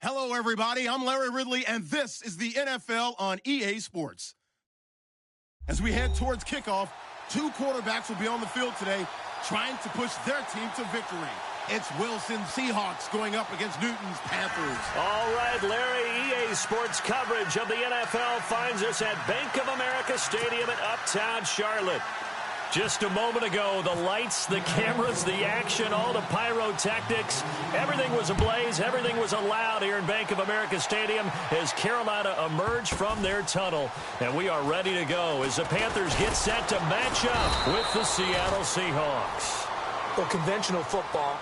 Hello, everybody. I'm Larry Ridley, and this is the NFL on EA Sports. As we head towards kickoff, two quarterbacks will be on the field today trying to push their team to victory. It's Wilson's Seahawks going up against Newton's Panthers. All right, Larry, EA Sports coverage of the NFL finds us at Bank of America Stadium in Uptown Charlotte. Just a moment ago, the lights, the cameras, the action, all the pyrotechnics, everything was ablaze, everything was allowed here in Bank of America Stadium as Carolina emerged from their tunnel. And we are ready to go as the Panthers get set to match up with the Seattle Seahawks. Well, conventional football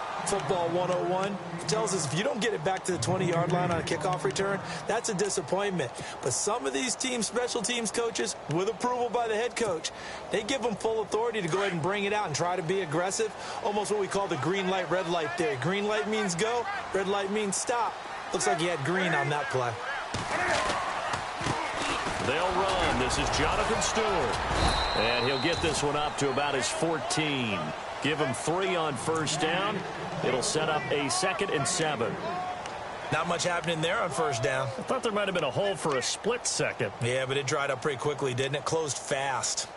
101, tells us if you don't get it back to the 20-yard line on a kickoff return, that's a disappointment. But some of these teams, special teams coaches, with approval by the head coach, they give them full authority to go ahead and bring it out and try to be aggressive, almost what we call the green light, red light theory. Green light means go, red light means stop. Looks like he had green on that play. They'll run. This is Jonathan Stewart. And he'll get this one up to about his 14. Give him 3 on first down. It'll set up a 2nd and 7. Not much happening there on first down. I thought there might have been a hole for a split second. Yeah, but it dried up pretty quickly, didn't it? Closed fast.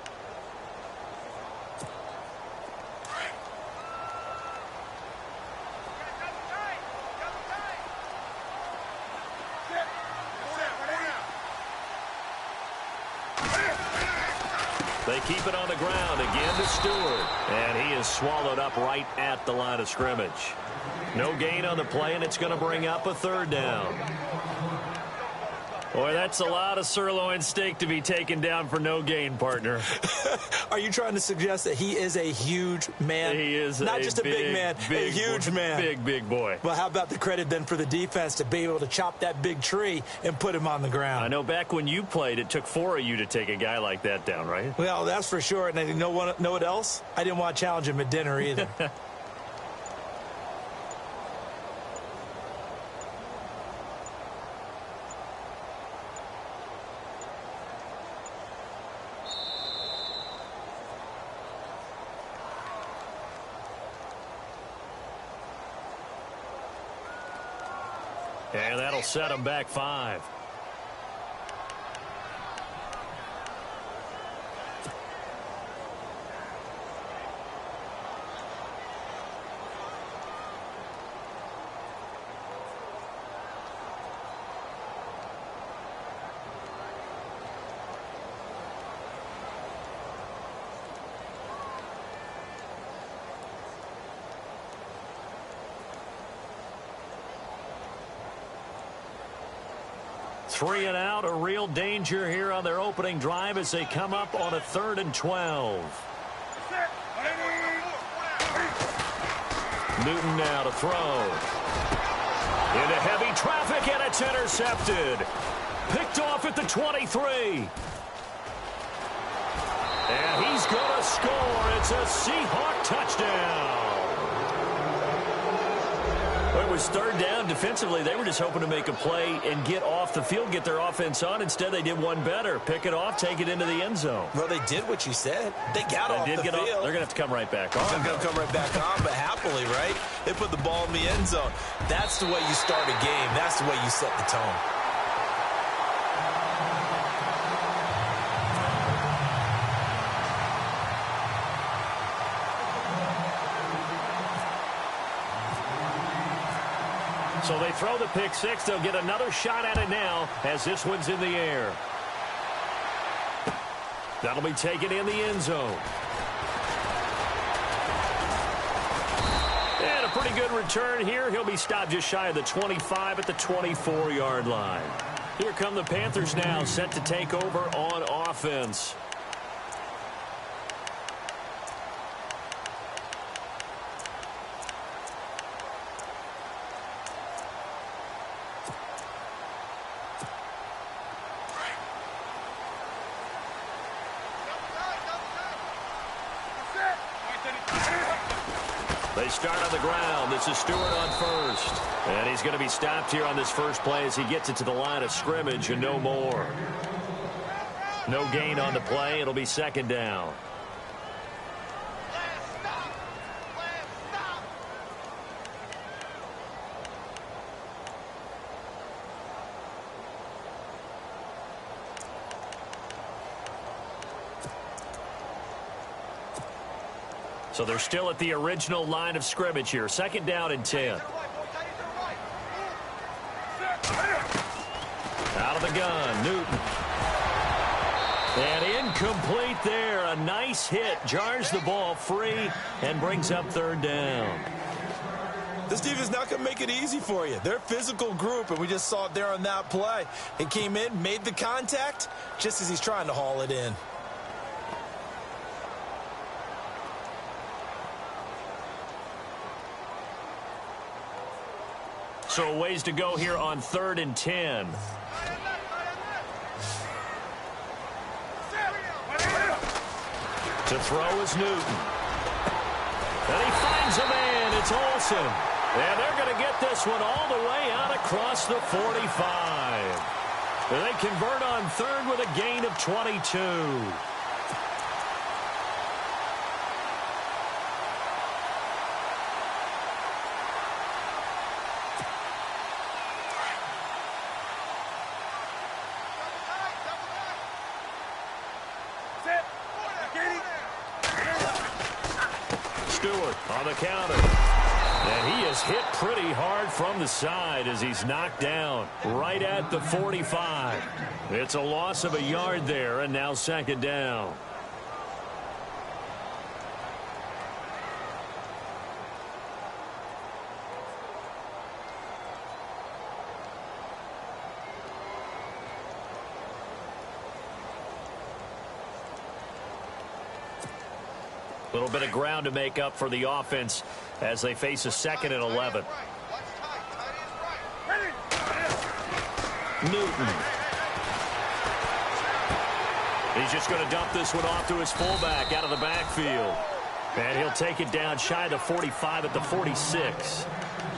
They keep it on the ground again to Stewart. And he is swallowed up right at the line of scrimmage. No gain on the play, and it's going to bring up a 3rd down. Boy, that's a lot of sirloin steak to be taken down for no gain, partner. Are you trying to suggest that he is a huge man? He is not just a big man, a huge man. Big boy. Well, how about the credit then for the defense to be able to chop that big tree and put him on the ground? I know back when you played, it took 4 of you to take a guy like that down, right? Well, that's for sure. And you know what else? I didn't want to challenge him at dinner either. And that'll set him back 5. Three and out, a real danger here on their opening drive as they come up on a 3rd and 12. Newton now to throw. Into heavy traffic, and it's intercepted. Picked off at the 23. And he's going to score. It's a Seahawk touchdown. It was 3rd down. Defensively, they were just hoping to make a play and get off the field, get their offense on. Instead, they did one better. Pick it off, take it into the end zone. Well, they did what you said. They got off the field. They're going to have to come right back on. They're going to come right back on, but happily, right? They put the ball in the end zone. That's the way you start a game. That's the way you set the tone. So they throw the pick 6. They'll get another shot at it now as this one's in the air. That'll be taken in the end zone. And a pretty good return here. He'll be stopped just shy of the 25 at the 24-yard line. Here come the Panthers now, set to take over on offense. They start on the ground. This is Stewart on first. And he's going to be stopped here on this first play as he gets it to the line of scrimmage and no more. No gain on the play. It'll be 2nd down. So they're still at the original line of scrimmage here. 2nd down and 10. Out of the gun, Newton. And incomplete there. A nice hit. Jars the ball free and brings up 3rd down. This defense is not going to make it easy for you. They're a physical group, and we just saw it there on that play. He came in, made the contact, just as he's trying to haul it in. So a ways to go here on 3rd and 10. To throw is Newton. And he finds a man. It's Olsen. And they're going to get this one all the way out across the 45. And they convert on 3rd with a gain of 22. On the counter. And he is hit pretty hard from the side as he's knocked down right at the 45. It's a loss of a yard there, and now 2nd down. A little bit of ground to make up for the offense as they face a 2nd and 11. Newton. He's just going to dump this one off to his fullback out of the backfield. And he'll take it down shy of the 45 at the 46.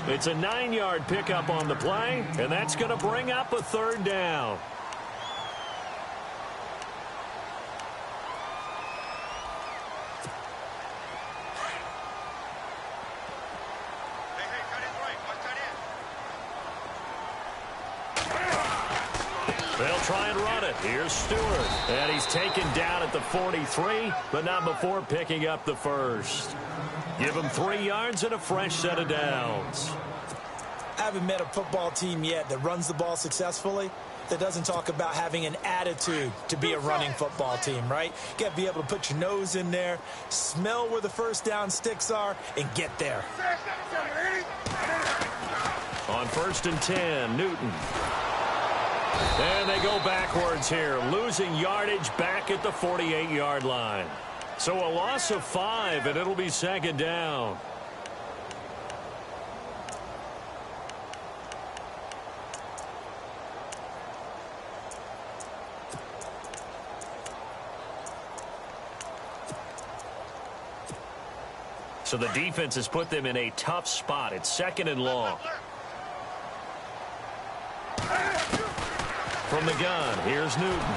It's a 9-yard pickup on the play, and that's going to bring up a 3rd down. They'll try and run it. Here's Stewart. And he's taken down at the 43, but not before picking up the 1st. Give him 3 yards and a fresh set of downs. I haven't met a football team yet that runs the ball successfully that doesn't talk about having an attitude to be a running football team, right? You got to be able to put your nose in there, smell where the 1st down sticks are, and get there. On 1st and 10, Newton. And they go backwards here, losing yardage back at the 48-yard line. So a loss of 5, and it'll be 2nd down. So the defense has put them in a tough spot. It's 2nd and long. From the gun, here's Newton.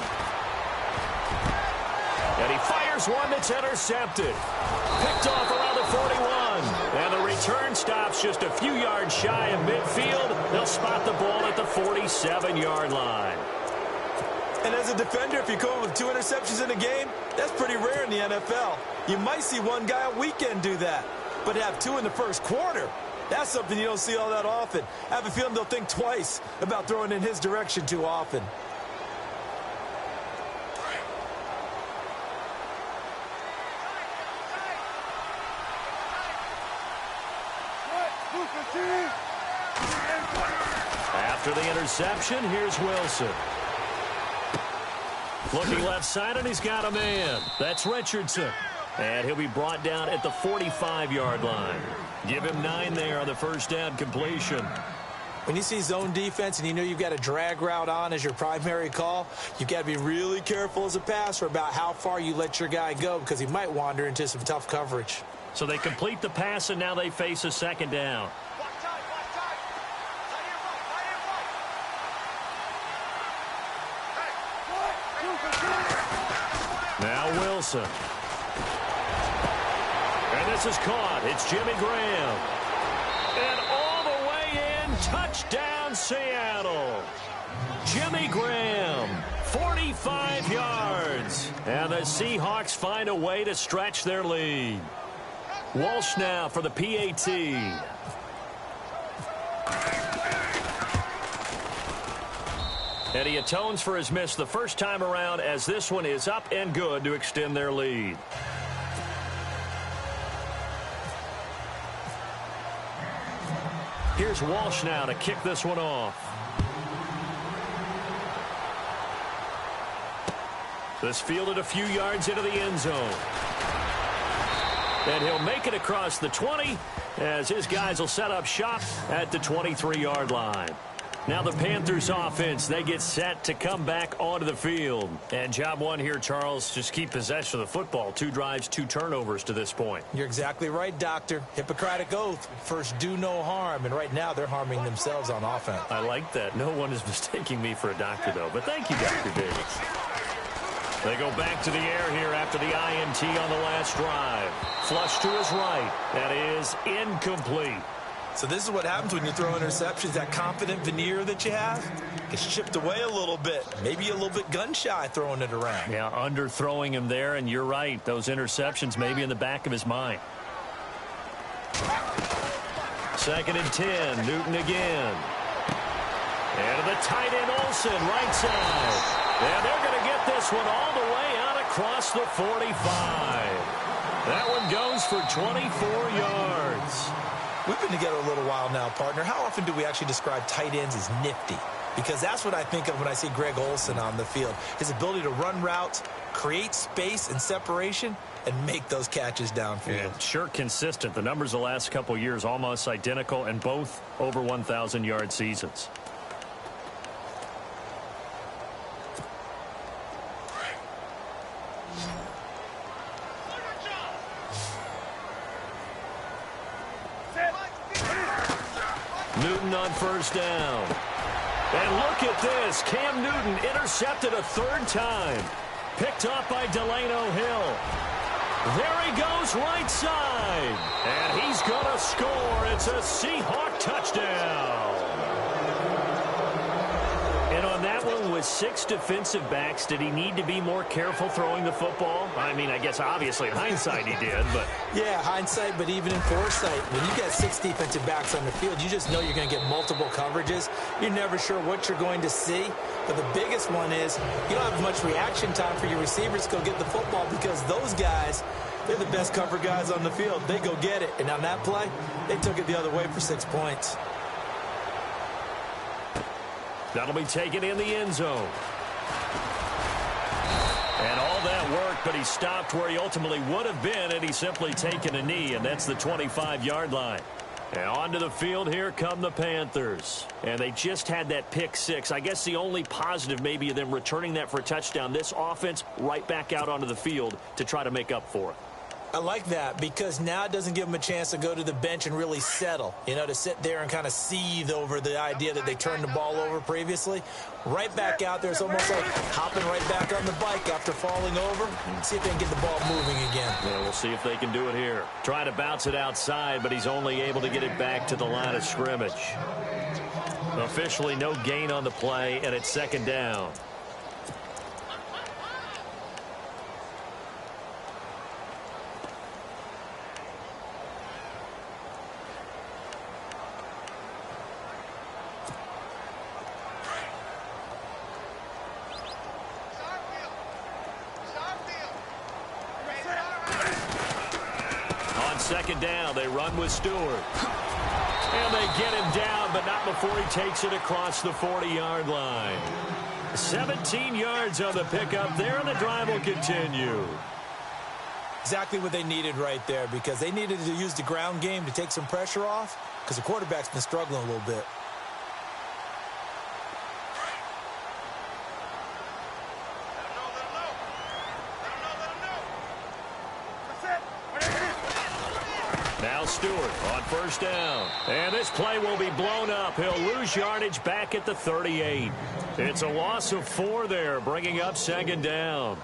And he fires one that's intercepted. Picked off around the 41. And the return stops just a few yards shy of midfield. They'll spot the ball at the 47-yard line. And as a defender, if you come in with 2 interceptions in a game, that's pretty rare in the NFL. You might see one guy a weekend do that. But to have 2 in the 1st quarter, that's something you don't see all that often. I have a feeling they'll think twice about throwing in his direction too often. After the interception, here's Wilson. Looking left side, and he's got a man. That's Richardson. And he'll be brought down at the 45-yard line. Give him 9 there on the 1st down completion. When you see zone defense and you know you've got a drag route on as your primary call, you've got to be really careful as a passer about how far you let your guy go because he might wander into some tough coverage. So they complete the pass, and now they face a 2nd down. Now Wilson. And this is caught. It's Jimmy Graham. And all the way in, touchdown Seattle. Jimmy Graham, 45 yards. And the Seahawks find a way to stretch their lead. Walsh now for the PAT. And he atones for his miss the first time around, as this one is up and good to extend their lead. Here's Walsh now to kick this one off. This fielded a few yards into the end zone. And he'll make it across the 20 as his guys will set up shop at the 23-yard line. Now the Panthers offense, they get set to come back onto the field. And job one here, Charles, just keep possession of the football. 2 drives, 2 turnovers to this point. You're exactly right, Doctor. Hippocratic oath. First, do no harm. And right now, they're harming themselves on offense. I like that. No one is mistaking me for a doctor, though. But thank you, Dr. Davis. They go back to the air here after the INT on the last drive. Flush to his right. That is incomplete. So this is what happens when you throw interceptions. That confident veneer that you have gets chipped away a little bit. Maybe a little bit gun-shy throwing it around. Yeah, underthrowing him there, and you're right. Those interceptions maybe in the back of his mind. 2nd and 10. Newton again. And to the tight end, Olsen, right side. And they're going to get this one all the way out across the 45. That one goes for 24 yards. We've been together a little while now, partner. How often do we actually describe tight ends as nifty? Because that's what I think of when I see Greg Olsen on the field. His ability to run routes, create space and separation, and make those catches downfield. Yeah, sure consistent. The numbers the last couple years almost identical, and both over 1,000-yard seasons. Newton on first down. And look at this. Cam Newton intercepted a 3rd time. Picked up by Delano Hill. There he goes right side. And he's going to score. It's a Seahawk touchdown. And on that one with 6 defensive backs, did he need to be more careful throwing the football? I mean, I guess obviously in hindsight he did, but... Yeah, hindsight, but even in foresight, when you got 6 defensive backs on the field, you just know you're going to get multiple coverages. You're never sure what you're going to see. But the biggest one is you don't have much reaction time for your receivers to go get the football, because those guys, they're the best cover guys on the field. They go get it. And on that play, they took it the other way for 6 points. That'll be taken in the end zone. And all that work, but he stopped where he ultimately would have been had he simply taken a knee, and that's the 25-yard line. And onto the field, here come the Panthers. And they just had that pick 6. I guess the only positive maybe of them returning that for a touchdown. This offense right back out onto the field to try to make up for it. I like that, because now it doesn't give them a chance to go to the bench and really settle, you know, to sit there and kind of seethe over the idea that they turned the ball over previously. Right back out there, it's almost like hopping right back on the bike after falling over. See if they can get the ball moving again. Yeah, we'll see if they can do it here. Trying to bounce it outside, but he's only able to get it back to the line of scrimmage. Officially no gain on the play, and it's 2nd down. On 2nd down, they run with Stewart. And they get him down, but not before he takes it across the 40-yard line. 17 yards on the pickup there, and the drive will continue. Exactly what they needed right there, because they needed to use the ground game to take some pressure off, because the quarterback's been struggling a little bit. Now Stewart on first down. And this play will be blown up. He'll lose yardage back at the 38. It's a loss of 4 there, bringing up 2nd down.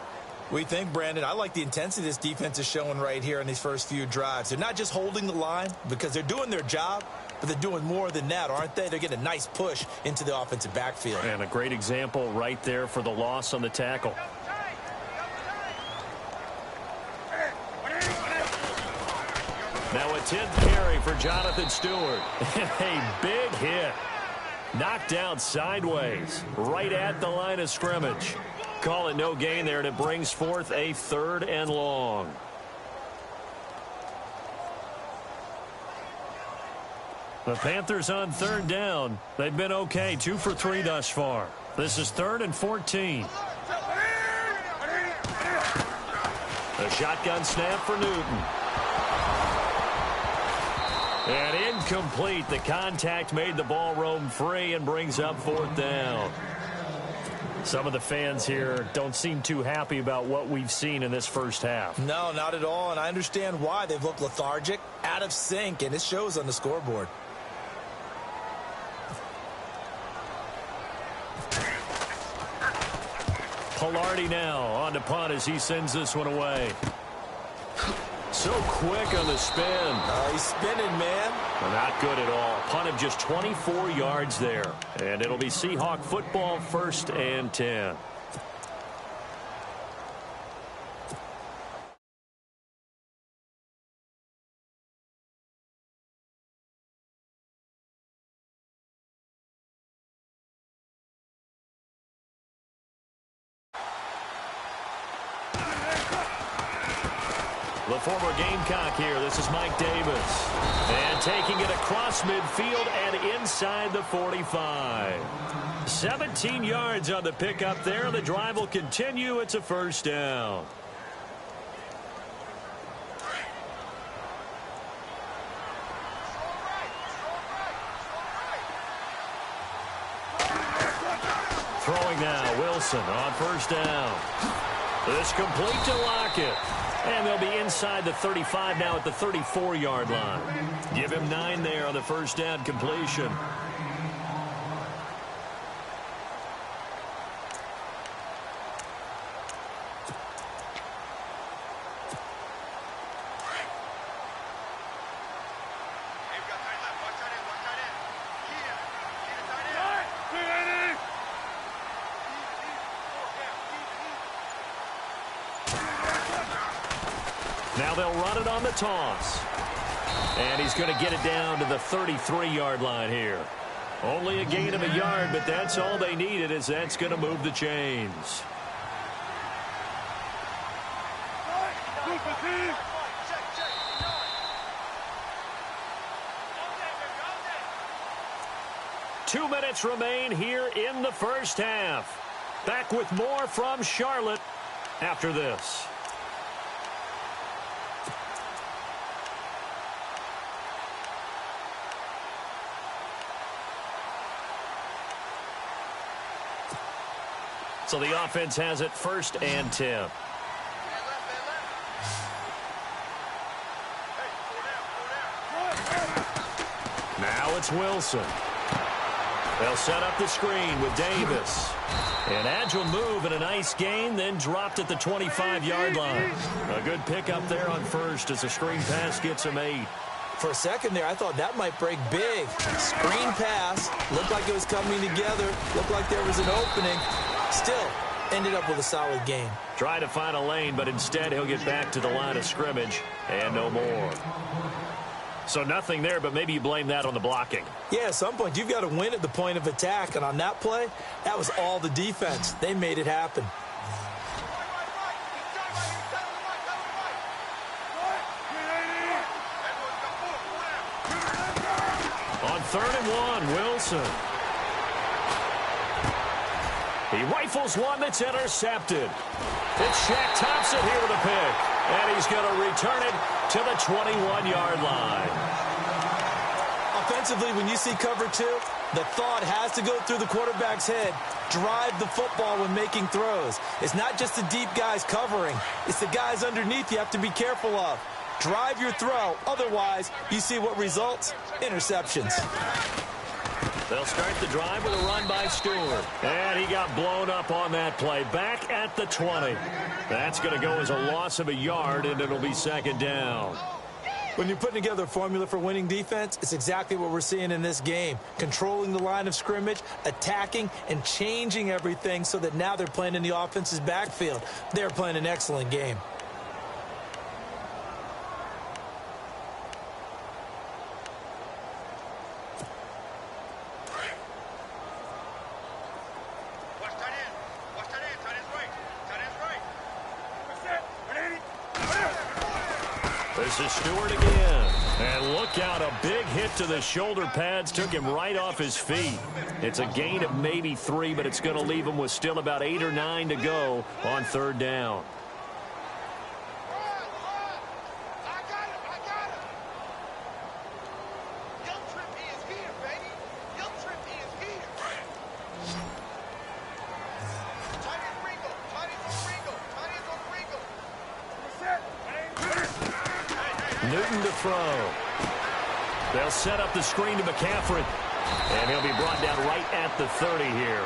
We think, Brandon, I like the intensity this defense is showing right here in these first few drives. They're not just holding the line because they're doing their job, but they're doing more than that, aren't they? They're getting a nice push into the offensive backfield. And a great example right there for the loss on the tackle. Now a 10th carry for Jonathan Stewart. A big hit. Knocked down sideways, right at the line of scrimmage. Call it no gain there, and it brings forth a 3rd and long. The Panthers on 3rd down. They've been okay, 2 for 3 thus far. This is 3rd and 14. A shotgun snap for Newton. And incomplete. The contact made the ball roam free and brings up 4th down. Some of the fans here don't seem too happy about what we've seen in this first half. No, not at all, and I understand why. They've looked lethargic, out of sync, and it shows on the scoreboard. Pilardi now on to punt as he sends this one away. So quick on the spin. He's spinning, man. Well, not good at all. Punt of just 24 yards there. And it'll be Seahawk football, 1st and 10. The former Gamecock here. This is Mike Davis. And taking it across midfield and inside the 45. 17 yards on the pickup there. The drive will continue. It's a 1st down. Throwing now, Wilson on 1st down. This complete to Lockett. And they'll be inside the 35 now at the 34-yard line. Give him 9 there on the 1st down completion. Now they'll run it on the toss. And he's going to get it down to the 33-yard line here. Only a gain of a yard, but that's all they needed, as that's going to move the chains. Two minutes remain here in the first half. Back with more from Charlotte after this. So the offense has it 1st and 10. Now it's Wilson. They'll set up the screen with Davis. An agile move and a nice gain, then dropped at the 25-yard line. A good pickup there on 1st as a screen pass gets him 8. For a second there, I thought that might break big. Screen pass. Looked like it was coming together. Looked like there was an opening. Still, ended up with a solid game. Try to find a lane, but instead he'll get back to the line of scrimmage and no more. So nothing there, but maybe you blame that on the blocking. Yeah, at some point you've got to win at the point of attack, and on that play, that was all the defense. They made it happen. On 3rd and 1, Wilson. He rifles one that's intercepted. It's Shaq Thompson here with a pick. And he's going to return it to the 21-yard line. Offensively, when you see cover 2, the thought has to go through the quarterback's head. Drive the football when making throws. It's not just the deep guys covering. It's the guys underneath you have to be careful of. Drive your throw. Otherwise, you see what results? Interceptions. They'll start the drive with a run by Stewart. And he got blown up on that play. Back at the 20. That's going to go as a loss of a yard, and it'll be 2nd down. When you're putting together a formula for winning defense, it's exactly what we're seeing in this game. Controlling the line of scrimmage, attacking, and changing everything so that now they're playing in the offense's backfield. They're playing an excellent game. This is Stewart again. And look out, a big hit to the shoulder pads took him right off his feet. It's a gain of maybe 3, but it's going to leave him with still about 8 or 9 to go on third down. Newton to throw. They'll set up the screen to McCaffrey. And he'll be brought down right at the 30 here.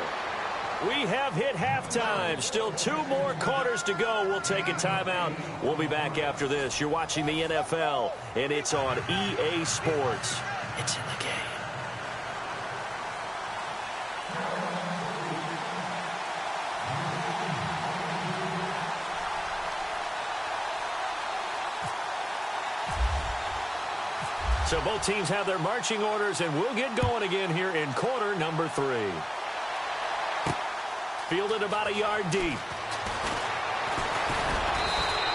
We have hit halftime. Still 2 more quarters to go. We'll take a timeout. We'll be back after this. You're watching the NFL, and it's on EA Sports. It's in the game. So both teams have their marching orders, and we'll get going again here in quarter number 3. Fielded about a yard deep.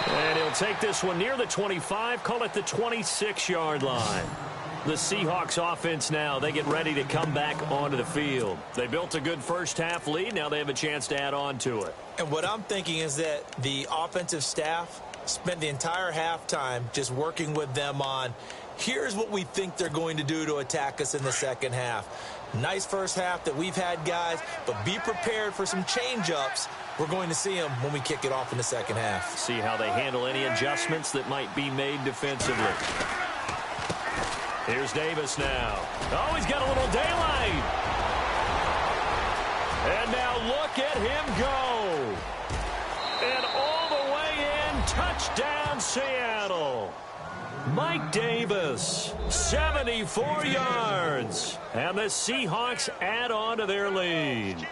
And he'll take this one near the 25, call it the 26-yard line. The Seahawks offense now, they get ready to come back onto the field. They built a good first-half lead. Now they have a chance to add on to it. And what I'm thinking is that the offensive staff spent the entire halftime just working with them on, here's what we think they're going to do to attack us in the second half. Nice first half that we've had, guys, but be prepared for some change-ups. We're going to see them when we kick it off in the second half. See how they handle any adjustments that might be made defensively. Here's Davis now. Oh, he's got a little daylight. And now look at him go. And all the way in, touchdown Seattle. Mike Davis, 74 yards. And the Seahawks add on to their lead.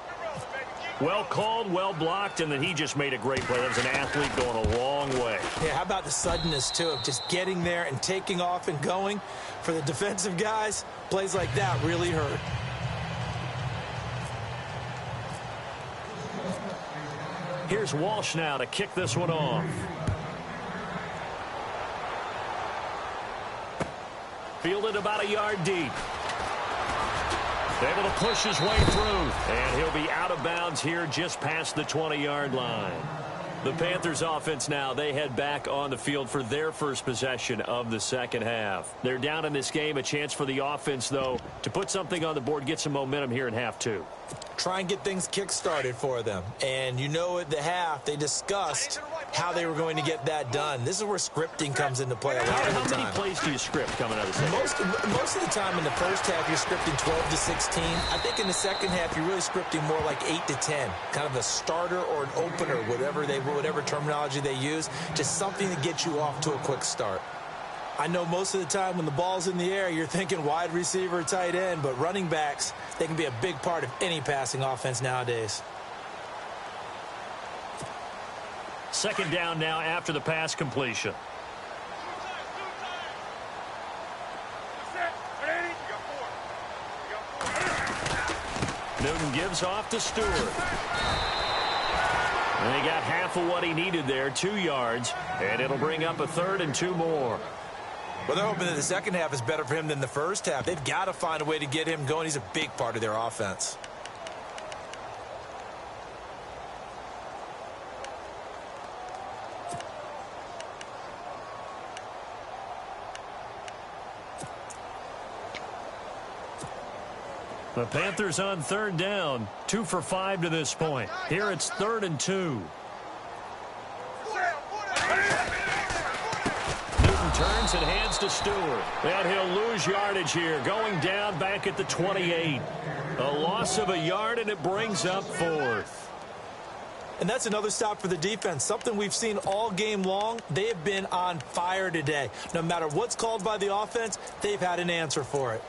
Well called, well blocked, and then he just made a great play. That was an athlete going a long way. Yeah, how about the suddenness, too, of just getting there and taking off and going? For the defensive guys, plays like that really hurt. Here's Walsh now to kick this one off. Fielded about a yard deep. Able to push his way through. And he'll be out of bounds here just past the 20-yard line. The Panthers offense now, they head back on the field for their first possession of the second half. They're down in this game. A chance for the offense, though, to put something on the board, get some momentum here in half 2. Try and get things kick-started for them. And you know at the half, they discussed how they were going to get that done. This is where scripting comes into play a lot of the time. How many plays do you script coming out of the second half? Most of the time in the first half, you're scripting 12 to 16. I think in the second half, you're really scripting more like 8 to 10. Kind of a starter or an opener, whatever terminology they use. Just something to get you off to a quick start. I know most of the time when the ball's in the air, you're thinking wide receiver, tight end, but running backs, they can be a big part of any passing offense nowadays. Second down now after the pass completion. Newton gives off to Stewart. And he got half of what he needed there, 2 yards, and it'll bring up a 3rd and 2 more. Well, they're hoping that the second half is better for him than the first half. They've got to find a way to get him going. He's a big part of their offense. The Panthers on third down, 2 for 5 to this point. Here it's 3rd and 2. Newton turns and hands to Stewart. And he'll lose yardage here, going down back at the 28. A loss of a yard, and it brings up 4th. And that's another stop for the defense, something we've seen all game long. They have been on fire today. No matter what's called by the offense, they've had an answer for it.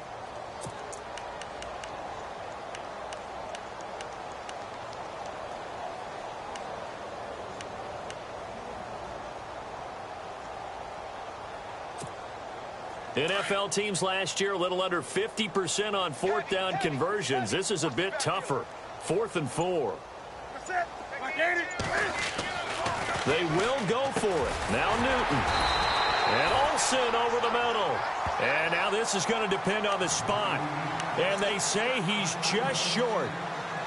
NFL teams last year a little under 50% on 4th down conversions. This is a bit tougher. 4th and 4. They will go for it. Now Newton. And Olsen over the middle. And now this is going to depend on the spot. And they say he's just short.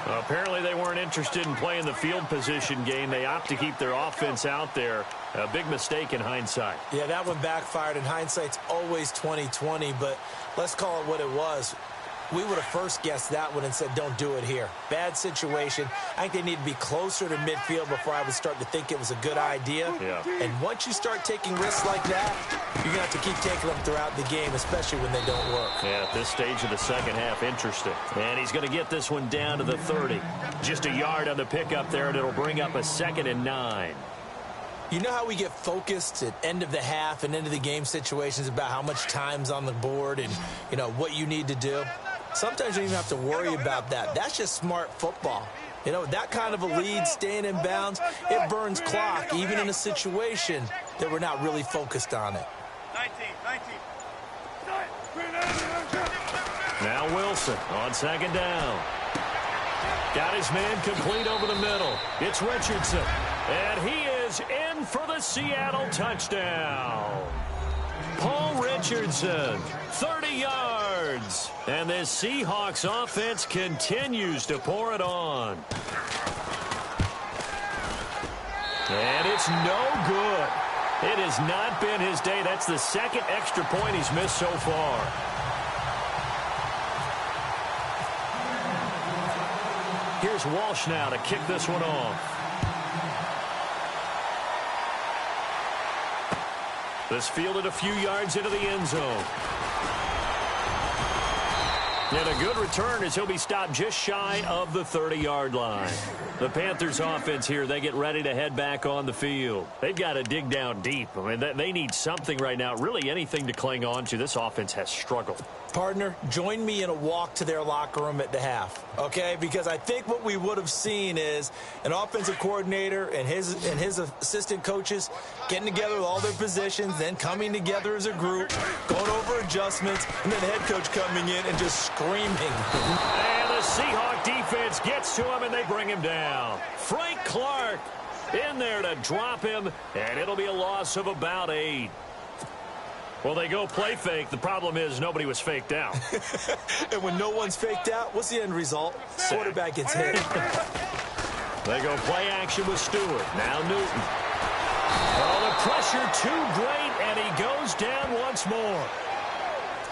Apparently they weren't interested in playing the field position game. They opt to keep their offense out there. A big mistake in hindsight. Yeah, that one backfired, and hindsight's always 20/20, but let's call it what it was. We would have first guessed that one and said, don't do it here. Bad situation. I think they need to be closer to midfield before I would start to think it was a good idea. Yeah. And once you start taking risks like that, you're going to have to keep taking them throughout the game, especially when they don't work. Yeah, at this stage of the second half, interesting. And he's going to get this one down to the 30. Just a yard on the pickup there, and it'll bring up a 2nd and 9. You know how we get focused at end of the half and end of the game situations about how much time's on the board and, you know, what you need to do? Sometimes you don't even have to worry about that. That's just smart football. You know, that kind of a lead, staying in bounds, it burns clock, even in a situation that we're not really focused on it. 19. Now Wilson on 2nd down. Got his man complete over the middle. It's Richardson. And he is in for the Seattle touchdown. Paul Richardson, 30 yards. And this Seahawks offense continues to pour it on. And it's no good. It has not been his day. That's the 2nd extra point he's missed so far. Here's Walsh now to kick this one off. This fielded a few yards into the end zone. And a good return as he'll be stopped just shy of the 30-yard line. The Panthers offense here, they get ready to head back on the field. They've got to dig down deep. I mean, they need something right now, really anything to cling on to. This offense has struggled. Partner, join me in a walk to their locker room at the half, okay? Because I think what we would have seen is an offensive coordinator and his assistant coaches getting together with all their positions, then coming together as a group, going over adjustments, and then the head coach coming in and just screaming. And the Seahawk defense gets to him, and they bring him down. Frank Clark in there to drop him, and it'll be a loss of about 8. Well, they go play fake. The problem is nobody was faked out. And when no one's faked out, what's the end result? Quarterback gets hit. They go play action with Stewart. Now Newton. Oh, the pressure too great, and he goes down once more.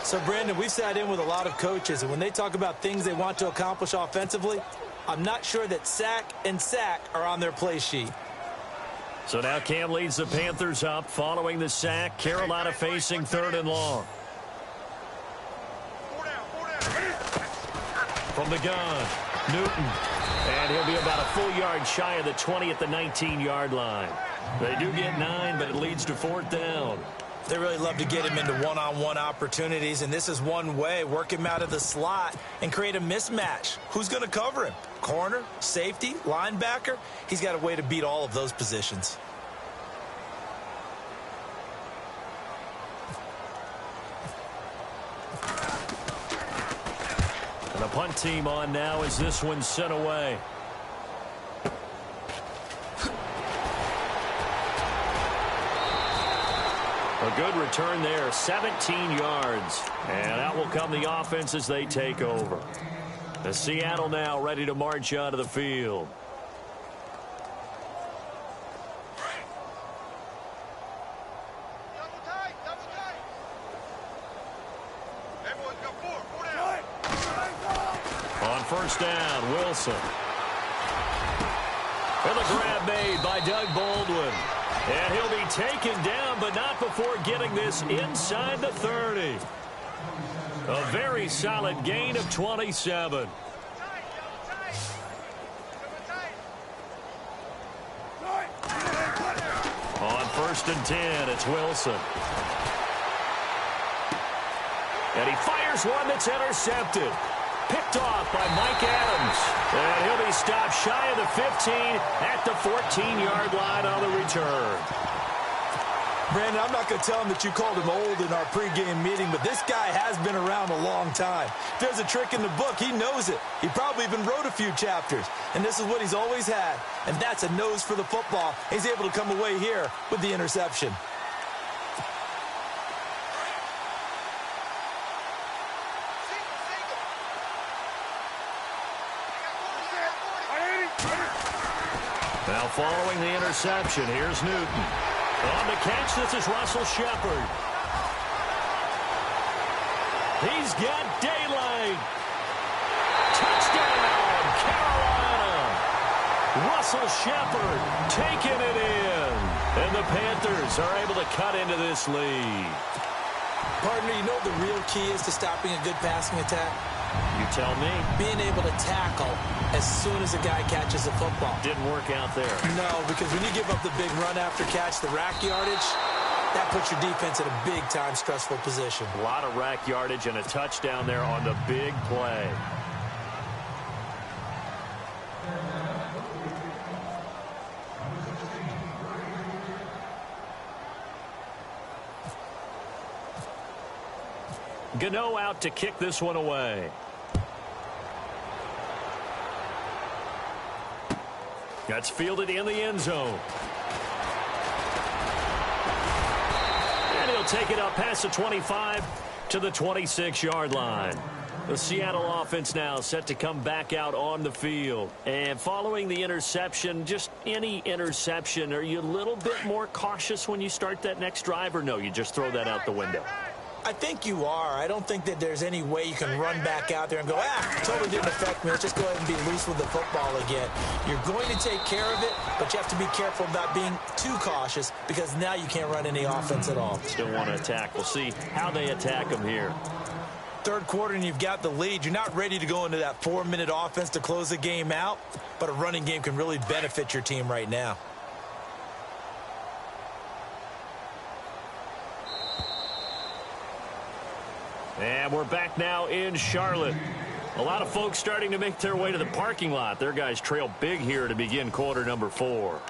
So, Brandon, we've sat in with a lot of coaches, and when they talk about things they want to accomplish offensively, I'm not sure that sack and sack are on their play sheet. So now Cam leads the Panthers up following the sack. Carolina facing 3rd and long. From the gun, Newton. And he'll be about a full yard shy of the 20 at the 19-yard line. They do get 9, but it leads to 4th down. They really love to get him into one-on-one opportunities, and this is one way. Work him out of the slot and create a mismatch. Who's going to cover him? Corner, safety, linebacker? He's got a way to beat all of those positions. And the punt team on now as this one's sent away. A good return there, 17 yards. And out will come the offense as they take over. The Seattle now ready to march onto the field. On 1st down, Wilson. And the grab made by Doug Baldwin. And he'll be taken down, but not before getting this inside the 30. A very solid gain of 27. On 1st and 10, it's Wilson. And he fires one that's intercepted. Picked off by Mike Adams. And he'll be stopped shy of the 15 at the 14-yard line on the return. Brandon, I'm not going to tell him that you called him old in our pregame meeting, but this guy has been around a long time. If there's a trick in the book, he knows it. He probably even wrote a few chapters. And this is what he's always had. And that's a nose for the football. He's able to come away here with the interception. Now following the interception, here's Newton. On the catch, this is Russell Shepard. He's got daylight. Touchdown, Carolina. Russell Shepard taking it in. And the Panthers are able to cut into this lead. Partner, you know what the real key is to stopping a good passing attack? You tell me. Being able to tackle as soon as a guy catches a football. Didn't work out there. No, because when you give up the big run after catch, the rack yardage, that puts your defense in a big-time stressful position. A lot of rack yardage and a touchdown there on the big play. Gano out to kick this one away. That's fielded in the end zone. And he'll take it up past the 25 to the 26-yard line. The Seattle offense now set to come back out on the field. And following the interception, just any interception, are you a little bit more cautious when you start that next drive, or no, you just throw that out the window? I think you are. I don't think that there's any way you can run back out there and go, totally didn't affect me. Let's just go ahead and be loose with the football again. You're going to take care of it, but you have to be careful about being too cautious because now you can't run any offense at all. Still want to attack. We'll see how they attack them here. Third quarter and you've got the lead. You're not ready to go into that 4-minute offense to close the game out, but a running game can really benefit your team right now. And we're back now in Charlotte. A lot of folks starting to make their way to the parking lot. Their guys trail big here to begin quarter number 4.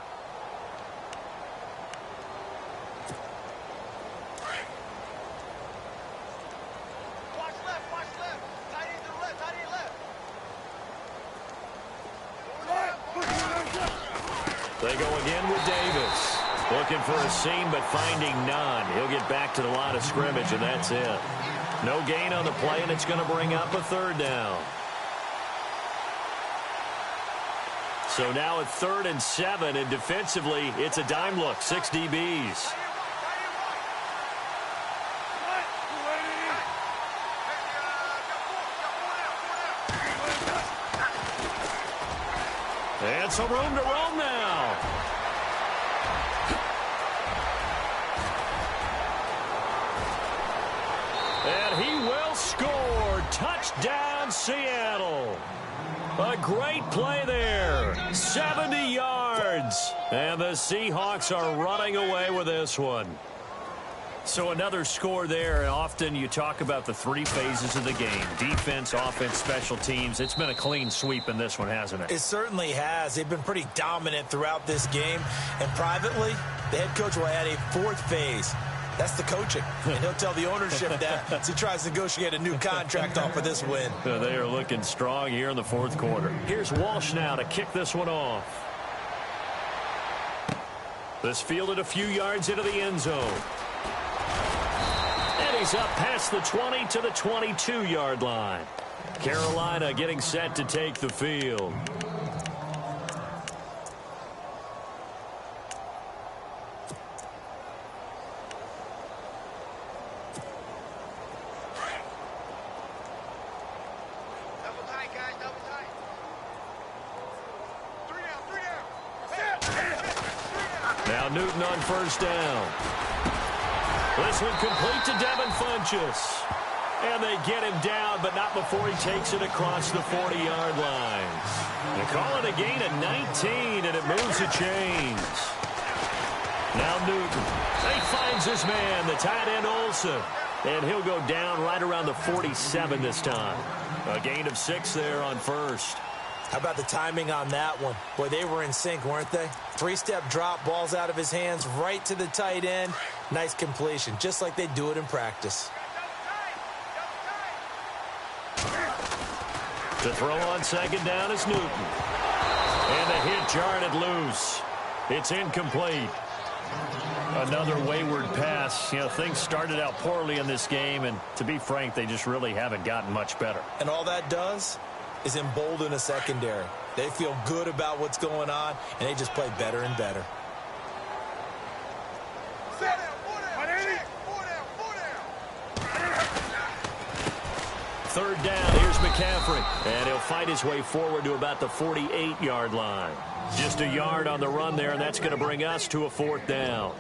They go again with Davis. Looking for a seam, but finding none. He'll get back to the line of scrimmage, and that's it. No gain on the play, and it's going to bring up a third down. So now it's 3rd and 7, and defensively, it's a dime look. 6 DBs. And some room to roam now. And he will score. Touchdown, Seattle. A great play there. 70 yards. And the Seahawks are running away with this one. So another score there. And often you talk about the 3 phases of the game. Defense, offense, special teams. It's been a clean sweep in this one, hasn't it? It certainly has. They've been pretty dominant throughout this game. And privately, the head coach will add a 4th phase. That's the coaching. And he'll tell the ownership that as he tries to negotiate a new contract off of this win. They are looking strong here in the 4th quarter. Here's Walsh now to kick this one off. This fielded a few yards into the end zone. And he's up past the 20 to the 22-yard line. Carolina getting set to take the field. Now Newton on first down. This one complete to Devin Funchess. And they get him down, but not before he takes it across the 40-yard line. They call it a gain of 19, and it moves the chains. Now Newton. He finds his man, the tight end Olsen. And he'll go down right around the 47 this time. A gain of 6 there on first. How about the timing on that one? Boy, they were in sync, weren't they? 3-step drop, balls out of his hands, right to the tight end. Nice completion, just like they do it in practice. To throw on second down is Newton. And the hit jarred loose. It's incomplete. Another wayward pass. You know, things started out poorly in this game, and to be frank, they just really haven't gotten much better. And all that does is embolden a secondary. They feel good about what's going on, and they just play better and better. Third down, here's McCaffrey. And he'll fight his way forward to about the 48-yard line. Just a yard on the run there, and that's going to bring us to a fourth down.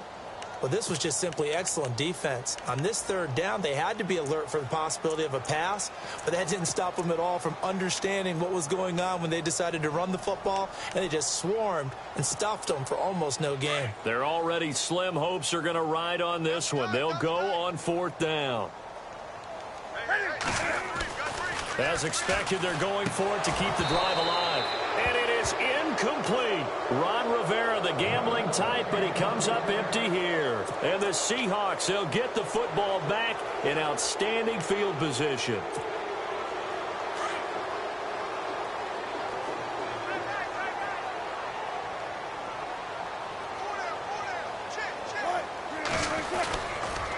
Well, this was just simply excellent defense. On this third down, they had to be alert for the possibility of a pass, but that didn't stop them at all from understanding what was going on when they decided to run the football, and they just swarmed and stuffed them for almost no gain. Their already slim hopes are going to ride on this one. They'll go on fourth down. As expected, they're going for it to keep the drive alive. And it is incomplete. Ron Rivera, the gambling type, but he comes up empty here. And the Seahawks, they'll get the football back in outstanding field position.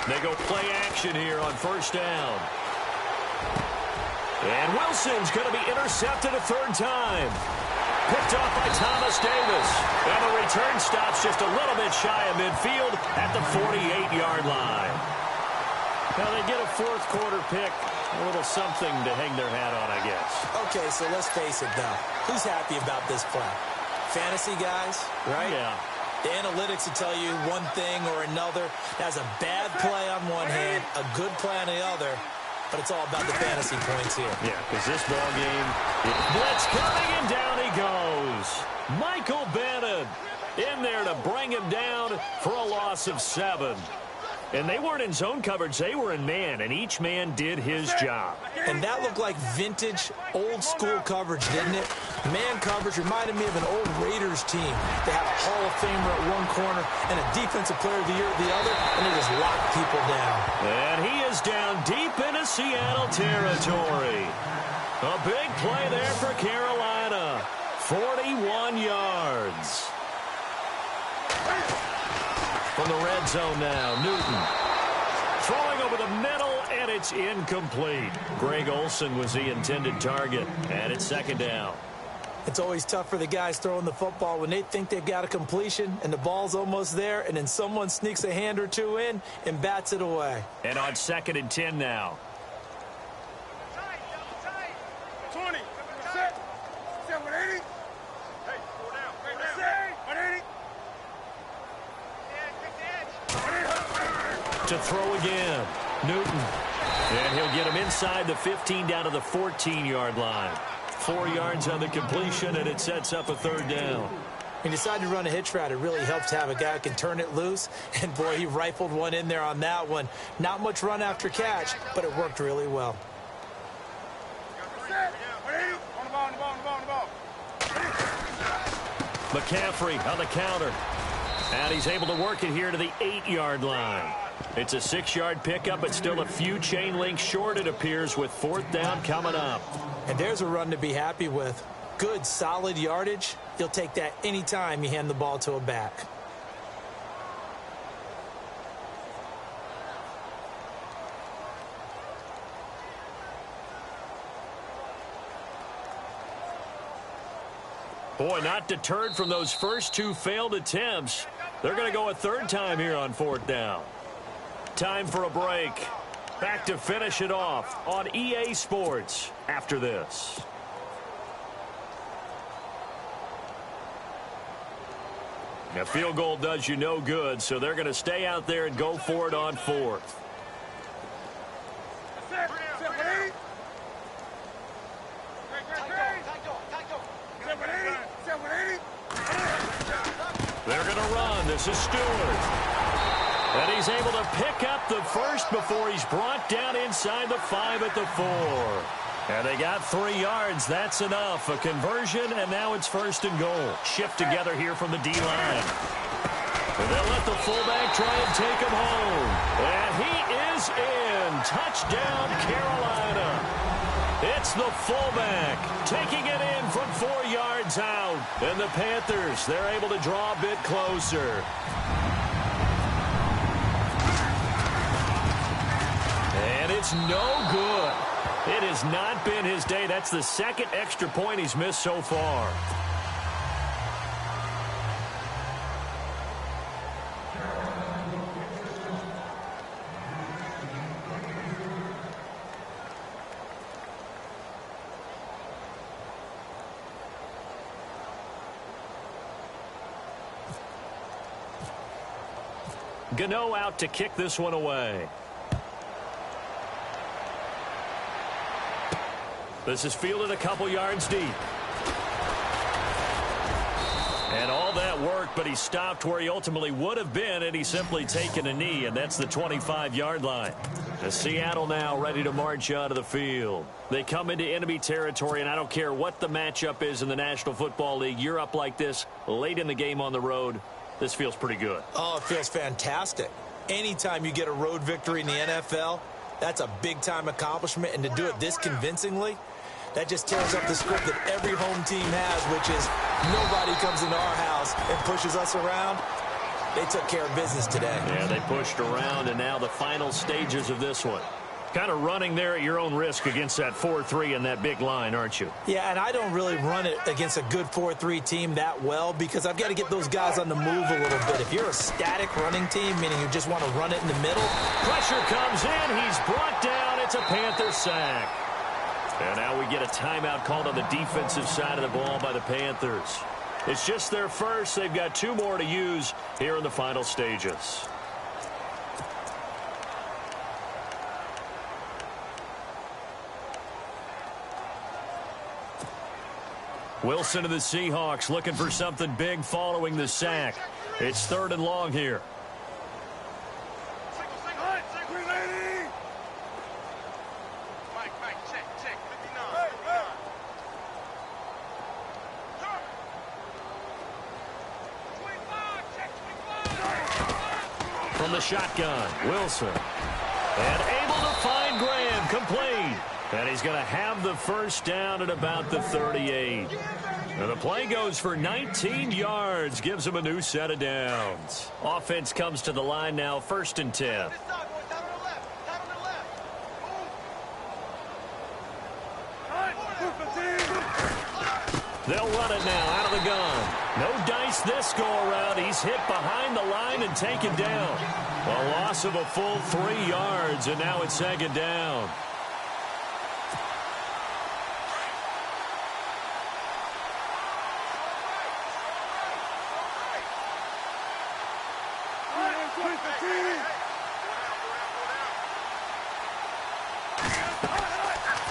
They go play action here on first down. And Wilson's going to be intercepted a third time. Picked off by Thomas Davis. And the return stops just a little bit shy of midfield at the 48-yard line. Now they get a fourth quarter pick. A little something to hang their hat on, I guess. Okay, so let's face it, though. Who's happy about this play? Fantasy guys, right? Yeah. The analytics will tell you one thing or another. That's a bad play on one hand, a good play on the other. But it's all about the fantasy points here. Yeah, because this ball game, blitz coming, and down he goes. Michael Bannon in there to bring him down for a loss of 7. And they weren't in zone coverage. They were in man, and each man did his job. And that looked like vintage, old-school coverage, didn't it? Man coverage reminded me of an old Raiders team. They had a Hall of Famer at one corner and a Defensive Player of the Year at the other, and they just locked people down. And he is down deep into Seattle territory. A big play there for Carolina. 41 yards. From the red zone now, Newton. Throwing over the middle, and it's incomplete. Greg Olsen was the intended target, and it's second down. It's always tough for the guys throwing the football when they think they've got a completion and the ball's almost there, and then someone sneaks a hand or two in and bats it away. And on 2nd and 10 now. 20. Set. 180. Hey, 4 down. 180. To throw again, Newton. And he'll get him inside the 15 down to the 14-yard line. 4 yards on the completion, and it sets up a third down. He decided to run a hitch route. It really helps to have a guy who can turn it loose. And, boy, he rifled one in there on that one. Not much run after catch, but it worked really well. McCaffrey on the counter. And he's able to work it here to the 8-yard line. It's a 6-yard pickup, but still a few chain links short, it appears, with fourth down coming up. And there's a run to be happy with. Good, solid yardage. You'll take that any time you hand the ball to a back. Boy, not deterred from those first 2 failed attempts. They're going to go a third time here on fourth down. Time for a break. Back to finish it off on EA Sports after this. A field goal does you no good, so they're going to stay out there and go for it on fourth. They're going to run. This is Stewart. And he's able to pick up the first before he's brought down inside the 5 at the 4. And they got 3 yards. That's enough. A conversion, and now it's first and goal. Shift together here from the D-line. And they'll let the fullback try and take him home. And he is in. Touchdown, Carolina. It's the fullback taking it in from 4 yards out. And the Panthers, they're able to draw a bit closer. And it's no good. It has not been his day. That's the second extra point he's missed so far. Gano out to kick this one away. This is fielded a couple yards deep. And all that worked, but he stopped where he ultimately would have been, and he's simply taken a knee, and that's the 25-yard line. As Seattle now ready to march out of the field. They come into enemy territory, and I don't care what the matchup is in the National Football League. You're up like this late in the game on the road. This feels pretty good. Oh, it feels fantastic. Anytime you get a road victory in the NFL, that's a big-time accomplishment, and to do it this convincingly, that just tears up the script that every home team has, which is nobody comes into our house and pushes us around. They took care of business today. Yeah, they pushed around, and now the final stages of this one. Kind of running there at your own risk against that 4-3 and that big line, aren't you? Yeah, and I don't really run it against a good 4-3 team that well because I've got to get those guys on the move a little bit. If you're a static running team, meaning you just want to run it in the middle. Pressure comes in. He's brought down. It's a Panther sack. And now we get a timeout called on the defensive side of the ball by the Panthers. It's just their first. They've got 2 more to use here in the final stages. Wilson of the Seahawks looking for something big following the sack. It's 3rd and long here. From the shotgun, Wilson. And able to find Graham, complete. And he's going to have the first down at about the 38. Now the play goes for 19 yards, gives him a new set of downs. Offense comes to the line now, 1st and 10. They'll run it now out of the gun. No dice this go-around. He's hit behind the line and taken down. A loss of a full 3 yards, and now it's 2nd down.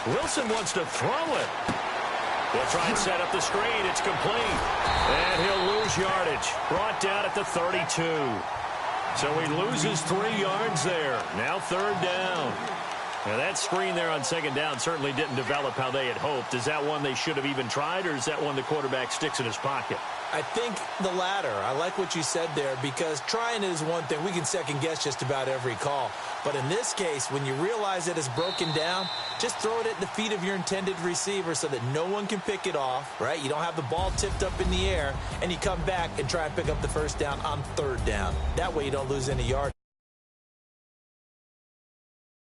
Wilson wants to throw it. They'll try and set up the screen. It's complete. And he'll lose yardage. Brought down at the 32. So he loses 3 yards there. Now 3rd down. Now that screen there on 2nd down certainly didn't develop how they had hoped. Is that one they should have even tried, or is that one the quarterback sticks in his pocket? I think the latter. I like what you said there because trying is one thing. We can second guess just about every call. But in this case, when you realize that it's broken down, just throw it at the feet of your intended receiver so that no one can pick it off, right? You don't have the ball tipped up in the air, and you come back and try and pick up the 1st down on 3rd down. That way you don't lose any yards.